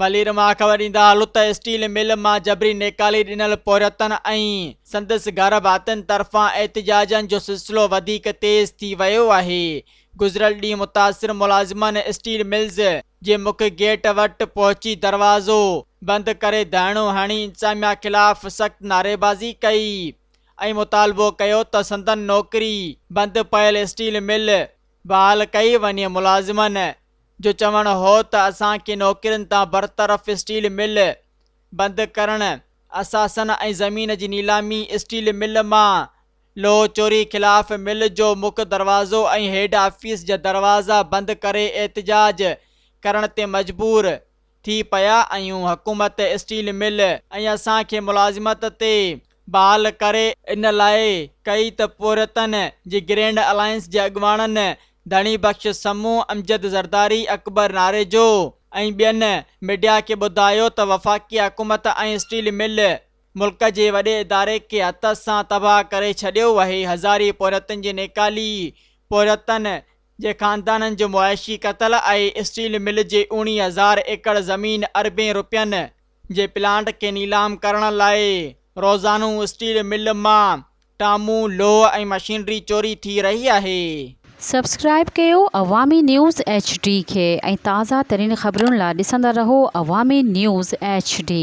मलीर मां ख़बर ॾींदा हलूं त स्टील मिल मां जबरी निकाली ॾिनल पोरतन ऐं संदसि घर भातियुनि तरफ़ां एहतिजाजनि जो सिलसिलो वधीक तेज़ थी वियो आहे। गुज़िरियल ॾींहुं मुतासिर मुलाज़िमनि स्टील मिल्स जे मुख्य गेट वटि पहुची दरवाज़ो बंदि करे धरणो हणी इंतिज़ामिया ख़िलाफ़ सख़्त नारेबाज़ी कई ऐं मुतालबो कयो त संदन नौकिरी बंदि पयल स्टील मिल बहाल कई वञे। मुलाज़िमनि जो चवणु हो त असांखे नौकिरियुनि तां बरतरफ़ स्टील मिल बंदि करणु, असासन ऐं ज़मीन जी नीलामी, स्टील मिल मां लोह चोरी ख़िलाफ़ मिल जो मुख्य दरवाज़ो ऐं हेड ऑफिस जा दरवाज़ा बंदि करे एहतिजाज करण ते मजबूर थी पिया आहियूं। हुकूमत स्टील मिल ऐं असांखे मुलाज़िमत ते बहाल करे इन लाइ कई त पोरतन जी ग्रैंड अलायंस जे अॻुवाणनि धणी बख़्श समूह, अमजद ज़रदारी, अकबर नारेजो ऐं ॿियनि मीडिया खे ॿुधायो त वफ़ाक़ी हुकूमत ऐं स्टील मिल मुल्क जे वॾे इदारे खे हथ सां तबाह करे छॾियो आहे। हज़ारी पोरतनि जी निकाली, पोरतनि जे ख़ानदाननि जो मुआशी क़तल ऐं स्टील मिल जे 19,000 एकड़ ज़मीन अरबें रुपयनि जे प्लांट खे नीलाम करण लाइ रोज़ानो स्टील मिल मां टामू, लोह ऐं मशीनरी चोरी थी रही आहे। सब्सक्राइब कयो अवामी न्यूज़ HD खे ऐं ताज़ा तरीन ख़बरुनि लाइ ॾिसंदा रहो अवामी न्यूज़ HD।